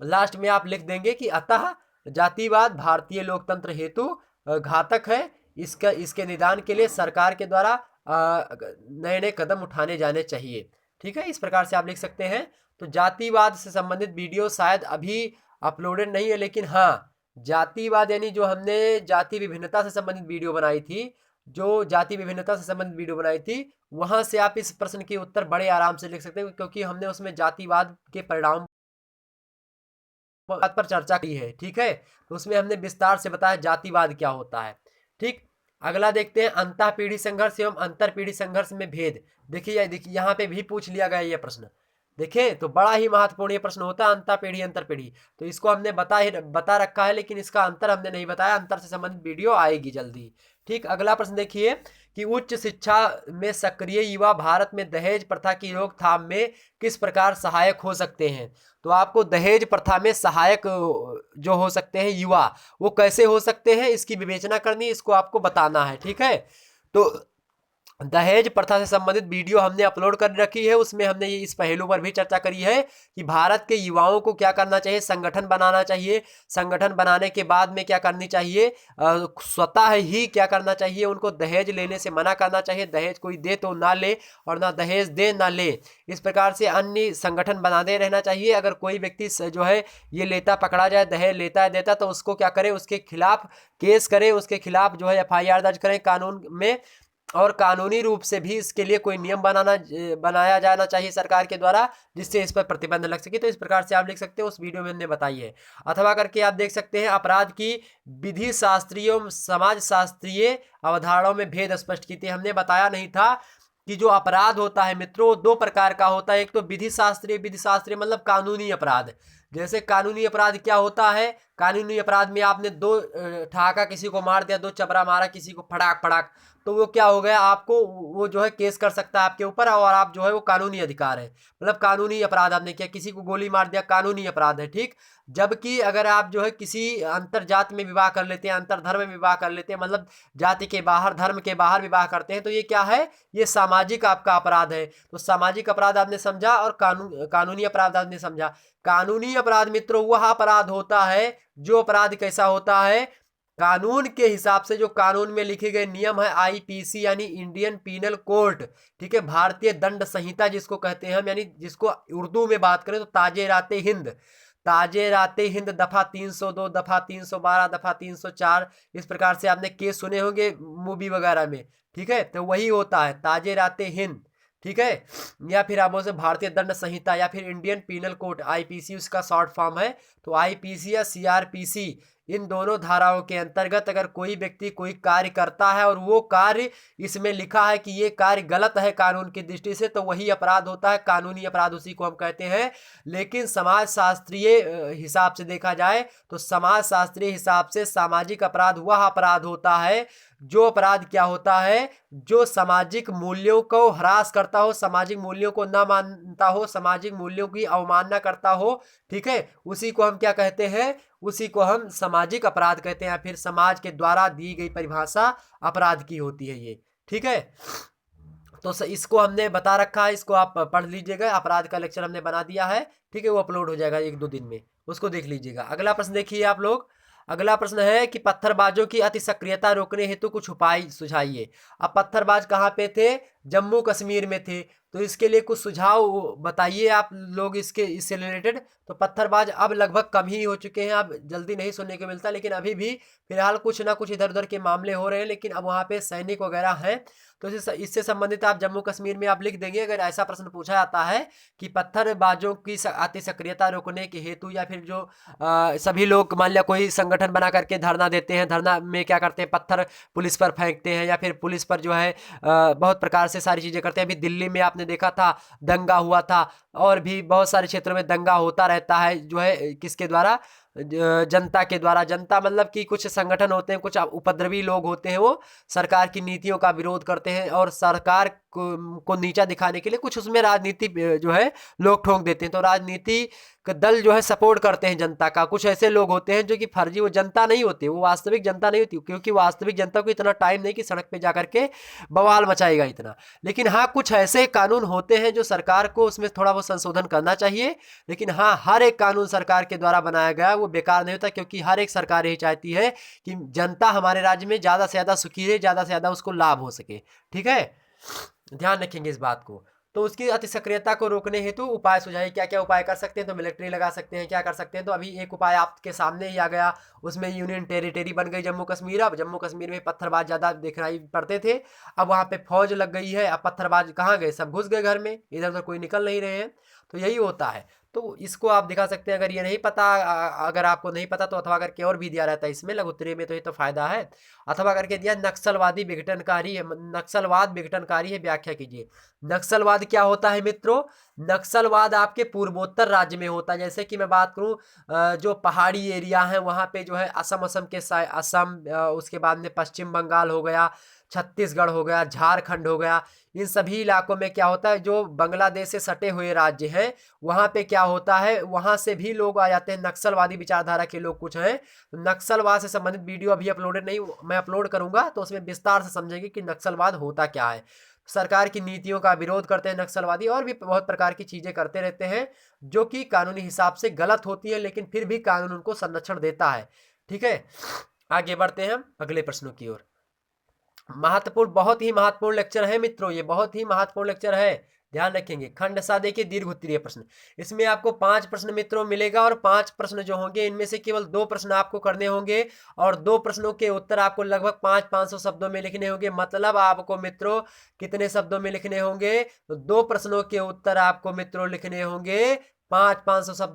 लास्ट में आप लिख देंगे कि अतः जातिवाद भारतीय लोकतंत्र हेतु घातक है, इसके निदान के लिए सरकार के द्वारा नए नए कदम उठाने जाने चाहिए। ठीक है, इस प्रकार से आप लिख सकते हैं। तो जातिवाद से संबंधित वीडियो शायद अभी अपलोडेड नहीं है, लेकिन हाँ जातिवाद यानी जो हमने जाति विभिन्नता से संबंधित वीडियो बनाई थी, वहां से आप इस प्रश्न के उत्तर बड़े आराम से लिख सकते हैं, क्योंकि हमने उसमें जातिवाद के परिणाम पर चर्चा की है। ठीक है, तो उसमें हमने विस्तार से बताया जातिवाद क्या होता है। ठीक, अगला देखते हैं, अंतःपीढ़ी संघर्ष एवं अंतरपीढ़ी संघर्ष में भेद। देखिए यहाँ पे भी पूछ लिया गया ये प्रश्न। देखें तो बड़ा ही महत्वपूर्ण ये प्रश्न होता है, अंतःपीढ़ी अंतरपीढ़ी। तो इसको हमने बता रखा है, लेकिन इसका अंतर हमने नहीं बताया, अंतर से संबंधित वीडियो आएगी जल्दी। ठीक, अगला प्रश्न देखिए कि उच्च शिक्षा में सक्रिय युवा भारत में दहेज प्रथा की रोकथाम में किस प्रकार सहायक हो सकते हैं। तो आपको दहेज प्रथा में सहायक जो हो सकते हैं युवा, वो कैसे हो सकते हैं, इसकी विवेचना करनी, इसको आपको बताना है। ठीक है, तो दहेज प्रथा से संबंधित वीडियो हमने अपलोड कर रखी है, उसमें हमने ये इस पहलू पर भी चर्चा करी है कि भारत के युवाओं को क्या करना चाहिए, संगठन बनाना चाहिए। संगठन बनाने के बाद में क्या करनी चाहिए, स्वतः ही क्या करना चाहिए, उनको दहेज लेने से मना करना चाहिए। दहेज कोई दे तो ना ले, और ना दहेज दे ना ले, इस प्रकार से अन्य संगठन बनाते रहना चाहिए। अगर कोई व्यक्ति जो है ये लेता पकड़ा जाए, दहेज लेता है देता, तो उसको क्या करे, उसके खिलाफ केस करे, उसके खिलाफ जो है FIR दर्ज करें कानून में, और कानूनी रूप से भी इसके लिए कोई नियम बनाया जाना चाहिए सरकार के द्वारा, जिससे इस पर प्रतिबंध लग सके। तो इस प्रकार से आप लिख सकते हो, उस वीडियो में हमने बताई है। अथवा करके आप देख सकते हैं, अपराध की विधि शास्त्रीय एवं समाज शास्त्रीय अवधारणाओं में भेद स्पष्ट की थी। हमने बताया नहीं था कि जो अपराध होता है मित्रों, दो प्रकार का होता है। एक तो विधि शास्त्रीय मतलब कानूनी अपराध। जैसे कानूनी अपराध क्या होता है, कानूनी अपराध में आपने दो ठहाका किसी को मार दिया, दो चबरा मारा किसी को फड़ाक फड़ाक, तो वो क्या हो गया, आपको वो जो है केस कर सकता है आपके ऊपर, और आप जो है वो कानूनी अधिकार है, मतलब कानूनी अपराध आपने किया, किसी को गोली मार दिया, कानूनी अपराध है। ठीक, जबकि अगर आप जो है किसी अंतर जात में विवाह कर लेते हैं, अंतर धर्म में विवाह कर लेते हैं, मतलब जाति के बाहर, धर्म के बाहर विवाह करते हैं, तो ये क्या है, ये सामाजिक आपका अपराध है। तो सामाजिक अपराध आपने समझा, और कानूनी अपराध आपने समझा। कानूनी अपराध मित्रों वह अपराध होता है, जो अपराध कैसा होता है, कानून के हिसाब से, जो कानून में लिखे गए नियम है, IPC यानी इंडियन पीनल कोड। ठीक है, भारतीय दंड संहिता जिसको कहते हैं हम, यानी जिसको उर्दू में बात करें तो ताजे-राते हिंद दफा 302, दफा 312, दफा 304, इस प्रकार से आपने केस सुने होंगे मूवी वगैरह में। ठीक है, तो वही होता है ताजे-राते हिंद। ठीक है, या फिर आप बोल भारतीय दंड संहिता, या फिर इंडियन पीनल कोड, IPC उसका शॉर्ट फॉर्म है। तो IPC या CRPC इन दोनों धाराओं के अंतर्गत अगर कोई व्यक्ति कोई कार्य करता है और वो कार्य इसमें लिखा है कि ये कार्य गलत है कानून की दृष्टि से, तो वही अपराध होता है, कानूनी अपराध उसी को हम कहते हैं। लेकिन समाज शास्त्रीय हिसाब से देखा जाए तो समाज शास्त्रीय हिसाब से सामाजिक अपराध वह अपराध होता है, जो अपराध क्या होता है, जो सामाजिक मूल्यों को ह्रास करता हो, सामाजिक मूल्यों को न मानता हो, सामाजिक मूल्यों की अवमानना करता हो, ठीक है, उसी को हम क्या कहते हैं, उसी को हम सामाजिक अपराध कहते हैं, या फिर समाज के द्वारा दी गई परिभाषा अपराध की होती है ये, ठीक है। तो इसको हमने बता रखा है, इसको आप पढ़ लीजिएगा, अपराध का लेक्चर हमने बना दिया है, ठीक है, वो अपलोड हो जाएगा 1-2 दिन में, उसको देख लीजिएगा। अगला प्रश्न देखिए आप लोग, अगला प्रश्न है कि पत्थरबाजों की अति सक्रियता रोकने हेतु कुछ उपाय सुझाइए। अब पत्थरबाज कहाँ पे थे, जम्मू कश्मीर में थे, तो इसके लिए कुछ सुझाव बताइए आप लोग इससे रिलेटेड। तो पत्थरबाज अब लगभग कम ही हो चुके हैं, अब जल्दी नहीं सुनने को मिलता, लेकिन अभी भी फिलहाल कुछ ना कुछ इधर उधर के मामले हो रहे हैं, लेकिन अब वहाँ पे सैनिक वगैरह हैं। तो इससे संबंधित आप जम्मू कश्मीर में आप लिख देंगे, अगर ऐसा प्रश्न पूछा जाता है कि पत्थरबाजों की अति सक्रियता रोकने के हेतु, या फिर जो सभी लोग मान लिया कोई संगठन बना करके धरना देते हैं, धरना में क्या करते हैं, पत्थर पुलिस पर फेंकते हैं, या फिर पुलिस पर जो है बहुत प्रकार से सारी चीजें करते हैं। अभी दिल्ली में आपने देखा था दंगा हुआ था, और भी बहुत सारे क्षेत्रों में दंगा होता रहता है, जो है किसके द्वारा, जनता के द्वारा। जनता मतलब कि कुछ संगठन होते हैं, कुछ उपद्रवी लोग होते हैं, वो सरकार की नीतियों का विरोध करते हैं, और सरकार को नीचा दिखाने के लिए कुछ उसमें राजनीति जो है लोग ठोक देते हैं। तो राजनीति दल जो है सपोर्ट करते हैं जनता का। कुछ ऐसे लोग होते हैं जो कि फर्जी, वो जनता नहीं होती, वो वास्तविक जनता नहीं होती, क्योंकि वास्तविक जनता को इतना टाइम नहीं कि सड़क पे जाकर के बवाल मचाएगा इतना। लेकिन हाँ, कुछ ऐसे कानून होते हैं जो सरकार को उसमें थोड़ा बहुत संशोधन करना चाहिए। लेकिन हाँ, हर एक कानून सरकार के द्वारा बनाया गया वो बेकार नहीं होता, क्योंकि हर एक सरकार यही चाहती है कि जनता हमारे राज्य में ज़्यादा से ज़्यादा सुखी रहे, ज़्यादा से ज़्यादा उसको लाभ हो सके, ठीक है, ध्यान रखेंगे इस बात को। तो उसकी अति सक्रियता को रोकने हेतु उपाय सुझाइए। क्या क्या उपाय कर सकते हैं, तो मिलिट्री लगा सकते हैं, क्या कर सकते हैं, तो अभी एक उपाय आपके सामने ही आ गया, उसमें यूनियन टेरिटरी बन गई जम्मू कश्मीर। अब जम्मू कश्मीर में पत्थरबाज ज़्यादा दिखाई पड़ते थे, अब वहाँ पे फौज लग गई है, अब पत्थरबाज कहाँ गए, सब घुस गए घर में, इधर उधर कोई निकल नहीं रहे हैं। तो यही होता है, तो इसको आप दिखा सकते हैं। अगर ये नहीं पता, अगर आपको नहीं पता तो अथवा करके और भी दिया रहता है इसमें, लघुत्तरीय में, तो ये तो फायदा है। अथवा करके दिया नक्सलवादी विघटनकारी है, नक्सलवाद विघटनकारी है, व्याख्या कीजिए। नक्सलवाद क्या होता है मित्रों, नक्सलवाद आपके पूर्वोत्तर राज्य में होता है। जैसे कि मैं बात करूं, जो पहाड़ी एरिया है वहाँ पे जो है असम, असम, उसके बाद में पश्चिम बंगाल हो गया, छत्तीसगढ़ हो गया, झारखंड हो गया, इन सभी इलाकों में क्या होता है, जो बांग्लादेश से सटे हुए राज्य हैं वहाँ पे क्या होता है, वहाँ से भी लोग आ जाते हैं, नक्सलवादी विचारधारा के लोग कुछ हैं। नक्सलवाद से संबंधित वीडियो अभी अपलोडेड नहीं, मैं अपलोड करूंगा तो उसमें विस्तार से समझेंगे कि नक्सलवाद होता क्या है। सरकार की नीतियों का विरोध करते हैं नक्सलवादी, और भी बहुत प्रकार की चीजें करते रहते हैं जो कि कानूनी हिसाब से गलत होती है, लेकिन फिर भी कानून उनको संरक्षण देता है, ठीक है। आगे बढ़ते हैं हम अगले प्रश्नों की ओर। महत्वपूर्ण, बहुत ही महत्वपूर्ण लेक्चर है मित्रों, ये बहुत ही महत्वपूर्ण लेक्चर है, ध्यान रखेंगे। खंड सा देखिए, दीर्घ उत्तरीय प्रश्न, इसमें आपको 5 प्रश्न मित्रों मिलेगा, और 5 प्रश्न जो होंगे इनमें से केवल 2 प्रश्न आपको करने होंगे, और 2 प्रश्नों के उत्तर आपको लगभग 500-500 शब्दों में लिखने होंगे। मतलब आपको मित्रों कितने शब्दों में लिखने होंगे, तो 2 प्रश्नों के उत्तर आपको मित्रों लिखने होंगे 500-500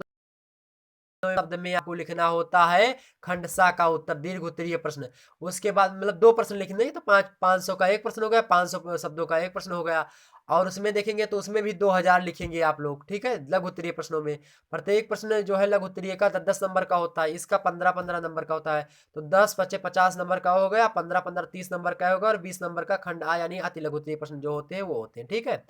शब्द में आपको लिखना होता है खंड सा का उत्तर, दीर्घ उत्तरीय प्रश्न। उसके बाद मतलब 2 प्रश्न लिखने, तो 500 का एक प्रश्न हो गया, 500 शब्दों का एक प्रश्न हो गया। और उसमें देखेंगे तो उसमें भी 2000 लिखेंगे आप लोग, ठीक है, लघु उत्तरीय प्रश्नों में। प्रत्येक प्रश्न जो है लघु उत्तरीय का 10 नंबर का होता है, इसका 15-15 नंबर का होता है। तो 10-5 50 नंबर का हो गया, 15-15 30 नंबर का होगा, और 20 नंबर का खंड आ यानी अति लघु उत्तरीय प्रश्न जो होते हैं वो होते हैं, ठीक है।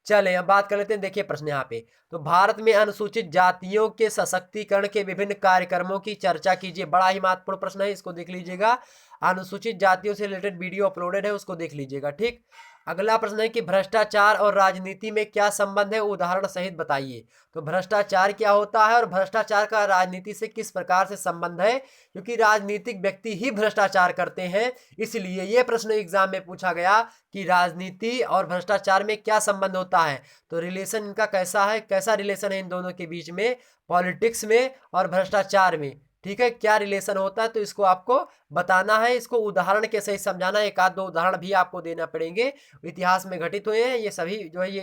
चले अब बात कर लेते हैं, देखिए प्रश्न यहाँ पे, तो भारत में अनुसूचित जातियों के सशक्तिकरण के विभिन्न कार्यक्रमों की चर्चा कीजिए। बड़ा ही महत्वपूर्ण प्रश्न है, इसको देख लीजिएगा। अनुसूचित जातियों से रिलेटेड वीडियो अपलोडेड है, उसको देख लीजिएगा, ठीक। अगला प्रश्न है कि भ्रष्टाचार और राजनीति में क्या संबंध है, उदाहरण सहित बताइए। तो भ्रष्टाचार क्या होता है और भ्रष्टाचार का राजनीति से किस प्रकार से संबंध है, क्योंकि राजनीतिक व्यक्ति ही भ्रष्टाचार करते हैं, इसलिए ये प्रश्न एग्जाम में पूछा गया कि राजनीति और भ्रष्टाचार में क्या संबंध होता है। तो रिलेशन इनका कैसा है, कैसा रिलेशन है इन दोनों के बीच में, पॉलिटिक्स में और भ्रष्टाचार में, ठीक है, क्या रिलेशन होता है, तो इसको आपको बताना है, इसको उदाहरण के सहित समझाना है। 1-2 उदाहरण भी आपको देना पड़ेंगे, इतिहास में घटित हुए हैं ये सभी जो है, ये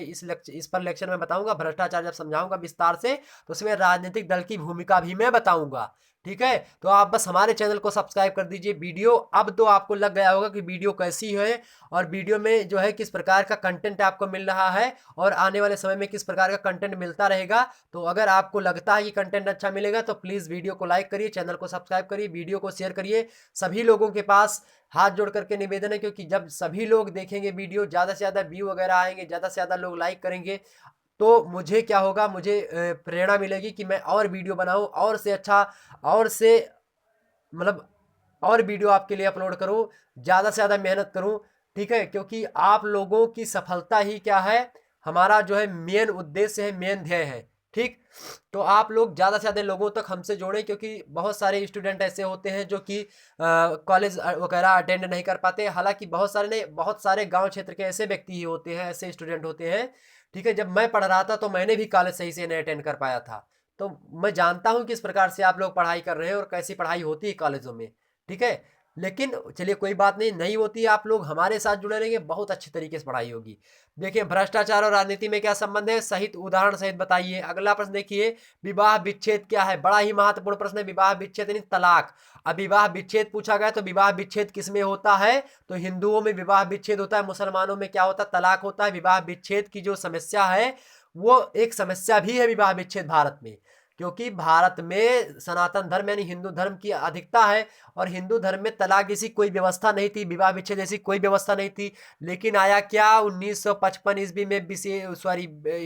इस पर लेक्चर में बताऊंगा। भ्रष्टाचार जब समझाऊंगा विस्तार से, तो उसमें राजनीतिक दल की भूमिका भी मैं बताऊंगा, ठीक है, तो आप बस हमारे चैनल को सब्सक्राइब कर दीजिए। वीडियो अब तो आपको लग गया होगा कि वीडियो कैसी है और वीडियो में जो है किस प्रकार का कंटेंट आपको मिल रहा है और आने वाले समय में किस प्रकार का कंटेंट मिलता रहेगा। तो अगर आपको लगता है कि कंटेंट अच्छा मिलेगा तो प्लीज़ वीडियो को लाइक करिए, चैनल को सब्सक्राइब करिए, वीडियो को शेयर करिए। सभी लोगों के पास हाथ जोड़ करके निवेदन है, क्योंकि जब सभी लोग देखेंगे वीडियो, ज़्यादा से ज़्यादा व्यू वगैरह आएंगे, ज़्यादा से ज़्यादा लोग लाइक करेंगे, तो मुझे क्या होगा, मुझे प्रेरणा मिलेगी कि मैं और वीडियो बनाऊं और से अच्छा, और से मतलब और वीडियो आपके लिए अपलोड करूं, ज़्यादा से ज़्यादा मेहनत करूं। ठीक है, क्योंकि आप लोगों की सफलता ही क्या है, हमारा जो है मेन उद्देश्य है, मेन ध्येय है। ठीक, तो आप लोग ज़्यादा से ज़्यादा लोगों तक हमसे जोड़ें, क्योंकि बहुत सारे स्टूडेंट ऐसे होते हैं जो कि कॉलेज वगैरह अटेंड नहीं कर पाते। हालांकि बहुत सारे नहीं, बहुत सारे गांव क्षेत्र के ऐसे व्यक्ति ही होते हैं, ऐसे स्टूडेंट होते हैं। ठीक है, जब मैं पढ़ रहा था तो मैंने भी कॉलेज सही से नहीं अटेंड कर पाया था। तो मैं जानता हूँ किस प्रकार से आप लोग पढ़ाई कर रहे हैं और कैसी पढ़ाई होती है कॉलेजों में। ठीक है, लेकिन चलिए कोई बात नहीं, नहीं होती, आप लोग हमारे साथ जुड़े रहेंगे, बहुत अच्छी तरीके से पढ़ाई होगी। देखिए, भ्रष्टाचार और राजनीति में क्या संबंध है, सहित उदाहरण सहित बताइए। अगला प्रश्न देखिए, विवाह विच्छेद क्या है। बड़ा ही महत्वपूर्ण प्रश्न है, विवाह विच्छेद यानी तलाक। अब विवाह विच्छेद पूछा गया तो विवाह विच्छेद किस में होता है, तो हिंदुओं में विवाह विच्छेद होता है, मुसलमानों में क्या होता है, तलाक होता है। विवाह विच्छेद की जो समस्या है वो एक समस्या भी है विवाह विच्छेद भारत में, क्योंकि भारत में सनातन धर्म यानी हिंदू धर्म की अधिकता है और हिंदू धर्म में तलाक जैसी कोई व्यवस्था नहीं थी, विवाह विच्छेद जैसी कोई व्यवस्था नहीं थी। लेकिन आया क्या, 1955 ईस्वी में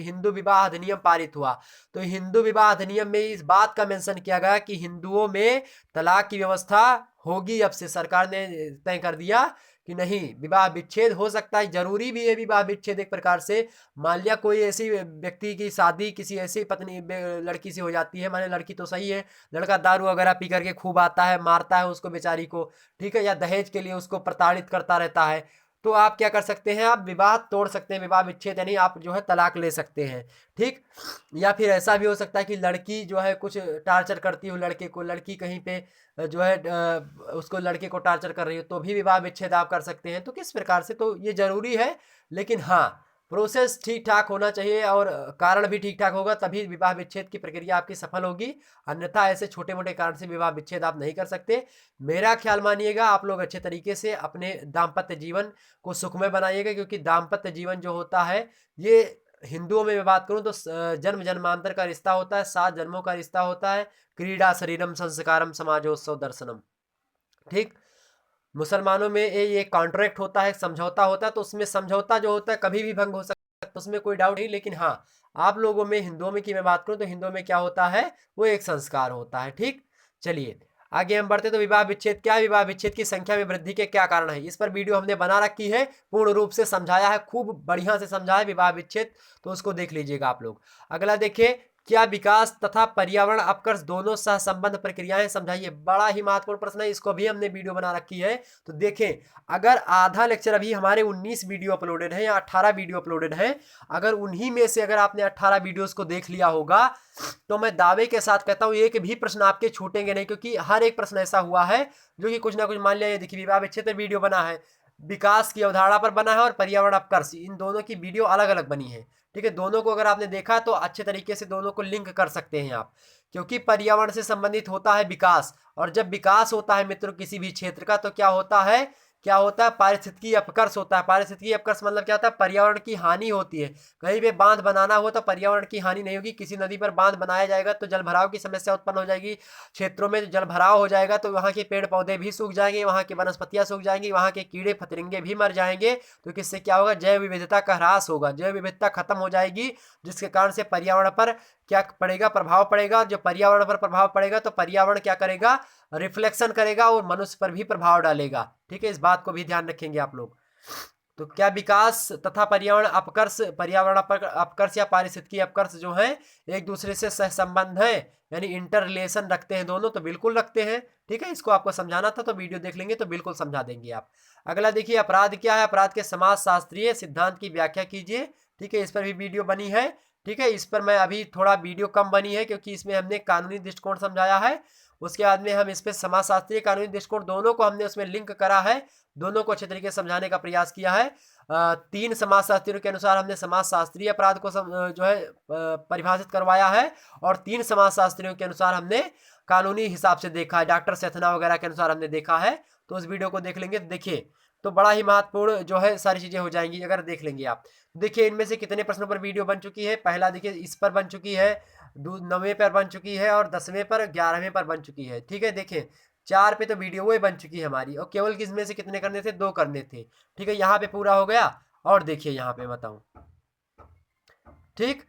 हिंदू विवाह अधिनियम पारित हुआ। तो हिंदू विवाह अधिनियम में इस बात का मेंशन किया गया कि हिंदुओं में तलाक की व्यवस्था होगी। अब से सरकार ने तय कर दिया कि नहीं, विवाह विच्छेद हो सकता है, जरूरी भी है विवाह विच्छेद एक प्रकार से। मान लिया कोई ऐसी व्यक्ति की शादी किसी ऐसी पत्नी लड़की से हो जाती है, माने लड़की तो सही है, लड़का दारू वगैरह पी करके खूब आता है, मारता है उसको बेचारी को, ठीक है, या दहेज के लिए उसको प्रताड़ित करता रहता है, तो आप क्या कर सकते हैं, आप विवाह तोड़ सकते हैं, विवाह विच्छेद यानी आप जो है तलाक ले सकते हैं। ठीक, या फिर ऐसा भी हो सकता है कि लड़की जो है कुछ टार्चर करती हो लड़के को, लड़की कहीं पे जो है उसको, लड़के को टार्चर कर रही हो, तो भी विवाह विच्छेद आप कर सकते हैं। तो किस प्रकार से, तो ये जरूरी है, लेकिन हाँ, प्रोसेस ठीक ठाक होना चाहिए और कारण भी ठीक ठाक होगा, तभी विवाह विच्छेद की प्रक्रिया आपकी सफल होगी। अन्यथा ऐसे छोटे मोटे कारण से विवाह विच्छेद आप नहीं कर सकते। मेरा ख्याल मानिएगा, आप लोग अच्छे तरीके से अपने दाम्पत्य जीवन को सुखमय बनाइएगा, क्योंकि दाम्पत्य जीवन जो होता है, ये हिंदुओं में मैं बात करूं तो जन्म जन्मांतर का रिश्ता होता है, 7 जन्मों का रिश्ता होता है। क्रीड़ा शरीरम संस्कारम समाजोत्सव दर्शनम। ठीक, मुसलमानों में ये कॉन्ट्रैक्ट होता है, समझौता होता है, तो उसमें समझौता जो होता है कभी भी भंग हो सकता है, तो उसमें कोई डाउट नहीं। लेकिन हाँ, आप लोगों में, हिंदुओं में की मैं बात करूं तो हिंदुओं में क्या होता है, वो एक संस्कार होता है। ठीक, चलिए आगे हम बढ़ते। तो विवाह विच्छेद क्या है, विवाह विच्छेद की संख्या में वृद्धि के क्या कारण है, इस पर वीडियो हमने बना रखी है, पूर्ण रूप से समझाया है, खूब बढ़िया से समझाया है विवाह विच्छेद, तो उसको देख लीजिएगा आप लोग। अगला देखिए, क्या विकास तथा पर्यावरण अपकर्ष दोनों सह संबंध प्रक्रियाएं समझाइए। बड़ा ही महत्वपूर्ण प्रश्न है, इसको भी हमने वीडियो बना रखी है। तो देखें, अगर आधा लेक्चर, अभी हमारे 19 वीडियो अपलोडेड है या 18 वीडियो अपलोडेड है, अगर उन्हीं में से अगर आपने 18 वीडियोस को देख लिया होगा, तो मैं दावे के साथ कहता हूं एक भी प्रश्न आपके छूटेंगे नहीं, क्योंकि हर एक प्रश्न ऐसा हुआ है जो कि कुछ ना कुछ, मान लिया ये देखिए, विवाह विच्छेद पर वीडियो बना है, विकास की अवधारणा पर बना है, और पर्यावरण अपकर्ष, इन दोनों की वीडियो अलग अलग बनी है। ठीक है, दोनों को अगर आपने देखा तो अच्छे तरीके से दोनों को लिंक कर सकते हैं आप, क्योंकि पर्यावरण से संबंधित होता है विकास, और जब विकास होता है मित्रों किसी भी क्षेत्र का, तो क्या होता है, क्या होता है, पारिस्थितिकी अपकर्ष होता है। पारिस्थितिकी अपकर्ष मतलब क्या होता है, पर्यावरण की हानि होती है। कहीं पे बांध बनाना हो तो पर्यावरण की हानि नहीं होगी, किसी नदी पर बांध बनाया जाएगा तो जल भराव की समस्या उत्पन्न हो जाएगी, क्षेत्रों में जल भराव हो जाएगा तो वहाँ के पेड़ पौधे भी सूख जाएंगे, वहाँ की वनस्पतियाँ सूख जाएंगी, वहाँ के कीड़े फतिंगे भी मर जाएंगे। तो किससे क्या होगा, जैव विविधता का ह्रास होगा, जैव विविधता खत्म हो जाएगी, जिसके कारण से पर्यावरण पर क्या पड़ेगा, प्रभाव पड़ेगा। जो पर्यावरण पर प्रभाव पड़ेगा तो पर्यावरण क्या करेगा, रिफ्लेक्शन करेगा और मनुष्य पर भी प्रभाव डालेगा। ठीक है, इस बात को भी ध्यान रखेंगे आप लोग। तो क्या विकास तथा पर्यावरण अपकर्ष, पर्यावरण अपकर्ष या पारिस्थितिकी अपकर्ष जो है एक दूसरे से सहसंबंध है, यानी इंटर रिलेशन रखते हैं दोनों, तो बिल्कुल रखते हैं। ठीक है, इसको आपको समझाना था तो वीडियो देख लेंगे तो बिल्कुल समझा देंगे आप। अगला देखिए, अपराध क्या है, अपराध के समाज शास्त्रीय सिद्धांत की व्याख्या कीजिए। ठीक है, इस पर भी वीडियो बनी है। ठीक है, इस पर मैं अभी थोड़ा वीडियो कम बनी है, क्योंकि इसमें हमने कानूनी दृष्टिकोण समझाया है, उसके बाद में हम इस पर समाजशास्त्रीय कानूनी दृष्टिकोण दोनों को हमने उसमें लिंक करा है, दोनों को अच्छे तरीके से समझाने का प्रयास किया है। तीन समाजशास्त्रियों के अनुसार हमने समाजशास्त्रीय अपराध को जो है परिभाषित करवाया है, और तीन समाजशास्त्रियों के अनुसार हमने कानूनी हिसाब से देखा है, डॉक्टर सेथना वगैरह के अनुसार हमने देखा है। तो उस वीडियो को देख लेंगे, देखिए तो बड़ा ही महत्वपूर्ण जो है सारी चीजें हो जाएंगी अगर देख लेंगे आप। देखिए इनमें से कितने प्रश्नों पर वीडियो बन चुकी है। पहला देखिए इस पर बन चुकी है, 9वें पर बन चुकी है, और 10वें पर, 11वें पर बन चुकी है। ठीक है, देखें 4 पे तो वीडियो वो बन चुकी है हमारी, और केवल किसमें से कितने करने थे, 2 करने थे। ठीक है, यहाँ पे पूरा हो गया। और देखिए यहाँ पे बताऊं, ठीक,